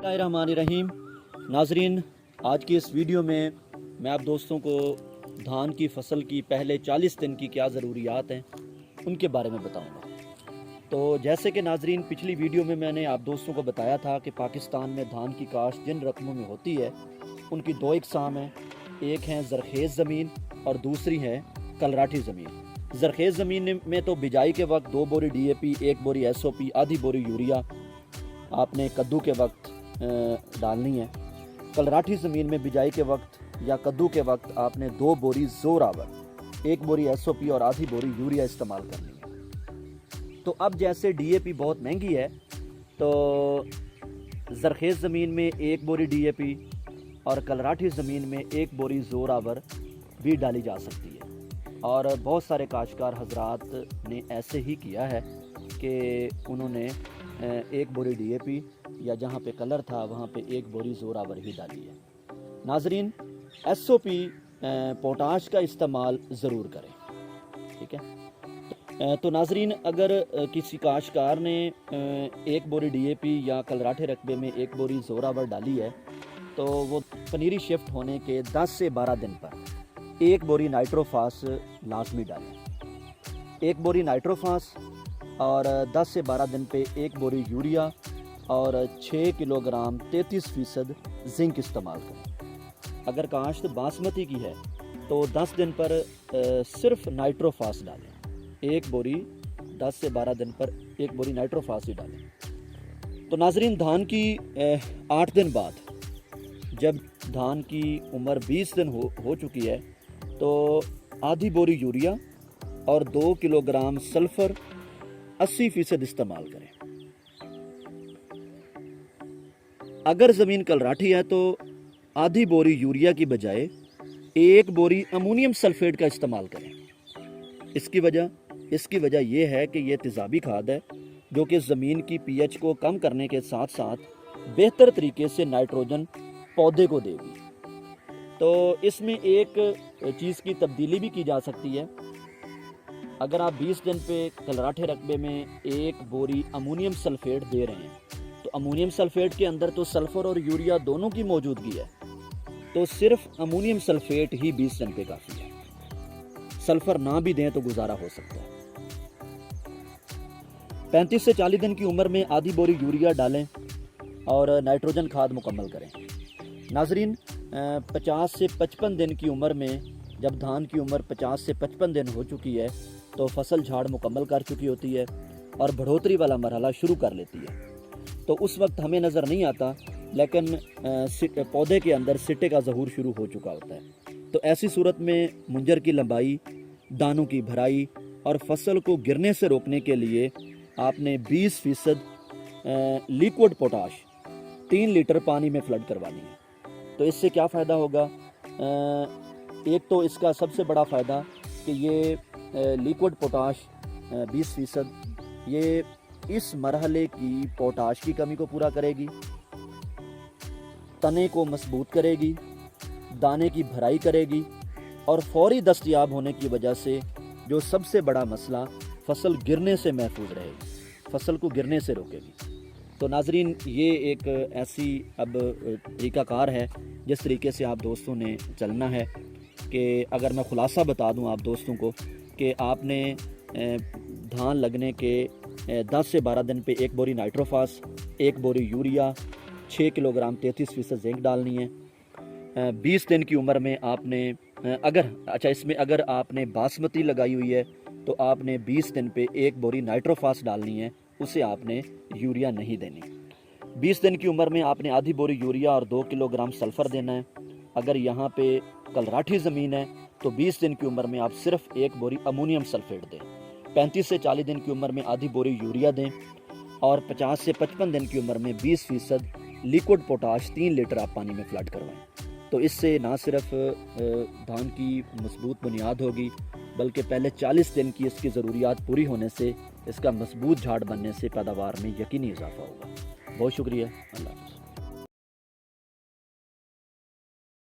बिस्मिल्लाहिर्रहमानिर्रहीम। नाजरीन, आज की इस वीडियो में मैं आप दोस्तों को धान की फसल की पहले 40 दिन की क्या ज़रूरियात हैं उनके बारे में बताऊंगा। तो जैसे कि नाजरीन, पिछली वीडियो में मैंने आप दोस्तों को बताया था कि पाकिस्तान में धान की काश्त जिन रकमों में होती है उनकी दो इकसाम हैं। एक है ज़रखेज़ ज़मीन और दूसरी है कलराठी ज़मीन। ज़रखेज़ ज़मीन में तो बिजाई के वक्त 2 बोरी DAP, 1 बोरी SOP, आधी बोरी यूरिया आपने कद्दू के वक्त डालनी है। कलराठी ज़मीन में बिजाई के वक्त या कद्दू के वक्त आपने 2 बोरी ज़ोरावर, 1 बोरी SOP और आधी बोरी यूरिया इस्तेमाल करनी है। तो अब जैसे DAP बहुत महंगी है तो ज़रखेज़ ज़मीन में 1 बोरी DAP और कलराठी ज़मीन में 1 बोरी ज़ोरावर भी डाली जा सकती है। और बहुत सारे काश्तकार हजरात ने ऐसे ही किया है कि उन्होंने 1 बोरी DAP या जहाँ पे कलर था वहाँ पे 1 बोरी ज़ोरावर ही डाली है। नाजरीन, SOP पोटाश का इस्तेमाल ज़रूर करें, ठीक है। तो नाजरीन, अगर किसी काश्तकार ने 1 बोरी DAP या कलराठे रकबे में 1 बोरी ज़ोरावर डाली है तो वो पनीरी शिफ्ट होने के 10 से 12 दिन पर 1 बोरी नाइट्रोफास लाजमी डालें। 1 बोरी नाइट्रोफास और 10 से 12 दिन पे 1 बोरी यूरिया और 6 किलोग्राम 33% जिंक इस्तेमाल करें। अगर काश्त बासमती की है तो 10 दिन पर सिर्फ नाइट्रोफास डालें। 1 बोरी 10 से 12 दिन पर 1 बोरी नाइट्रोफास ही डालें। तो नाजरीन, धान की 8 दिन बाद जब धान की उम्र 20 दिन हो चुकी है तो आधी बोरी यूरिया और 2 किलोग्राम सल्फर 80% इस्तेमाल करें। अगर ज़मीन कलराठी है तो आधी बोरी यूरिया की बजाय 1 बोरी अमोनियम सल्फेट का इस्तेमाल करें। इसकी वजह यह है कि यह तेज़ाबी खाद है जो कि ज़मीन की pH को कम करने के साथ साथ बेहतर तरीके से नाइट्रोजन पौधे को देगी। तो इसमें एक चीज़ की तब्दीली भी की जा सकती है। अगर आप 20 दिन पे कलराठे रकबे में 1 बोरी अमोनियम सल्फेट दे रहे हैं तो अमोनियम सल्फेट के अंदर तो सल्फ़र और यूरिया दोनों की मौजूदगी है, तो सिर्फ अमोनियम सल्फेट ही 20 दिन पे काफ़ी है। सल्फ़र ना भी दें तो गुजारा हो सकता है। 35 से 40 दिन की उम्र में आधी बोरी यूरिया डालें और नाइट्रोजन खाद मुकम्मल करें। नाजरीन, 50 से 55 दिन की उम्र में जब धान की उम्र 50 से 55 दिन हो चुकी है तो फसल झाड़ मुकम्मल कर चुकी होती है और बढ़ोतरी वाला मरहला शुरू कर लेती है। तो उस वक्त हमें नज़र नहीं आता, लेकिन पौधे के अंदर सिट्टे का ज़हूर शुरू हो चुका होता है। तो ऐसी सूरत में मुंजर की लंबाई, दानों की भराई और फसल को गिरने से रोकने के लिए आपने 20% लिक्विड पोटाश 3 लीटर पानी में फ्लड करवानी है। तो इससे क्या फ़ायदा होगा? एक तो इसका सबसे बड़ा फ़ायदा कि ये लिक्विड पोटाश 20% ये इस मरहले की पोटाश की कमी को पूरा करेगी, तने को मजबूत करेगी, दाने की भराई करेगी और फौरी दस्तयाब होने की वजह से जो सबसे बड़ा मसला फसल गिरने से महफूज रहेगी, फसल को गिरने से रोकेगी। तो नाजरीन, ये एक ऐसी अब तरीक़ाकार है जिस तरीके से आप दोस्तों ने चलना है। कि अगर मैं ख़ुलासा बता दूं आप दोस्तों को कि आपने धान लगने के 10 से 12 दिन पे 1 बोरी नाइट्रोफास, 1 बोरी यूरिया, 6 किलोग्राम 33% जिंक डालनी है। 20 दिन की उम्र में आपने इसमें अगर आपने बासमती लगाई हुई है तो आपने 20 दिन पे 1 बोरी नाइट्रोफास डालनी है, उसे आपने यूरिया नहीं देनी। 20 दिन की उम्र में आपने आधी बोरी यूरिया और 2 किलोग्राम सल्फ़र देना है। अगर यहाँ पे कलराठी ज़मीन है तो 20 दिन की उम्र में आप सिर्फ 1 बोरी अमोनियम सल्फेट दें। 35 से 40 दिन की उम्र में आधी बोरी यूरिया दें और 50 से 55 दिन की उम्र में 20% लिक्विड पोटाश 3 लीटर आप पानी में फ्लड करवाएं। तो इससे ना सिर्फ धान की मजबूत बुनियाद होगी बल्कि पहले 40 दिन की इसकी ज़रूरियात पूरी होने से इसका मजबूत झाड़ बनने से पैदावार में यकीनी इजाफा होगा। बहुत शुक्रिया। अल्लाह हाफ़िज़।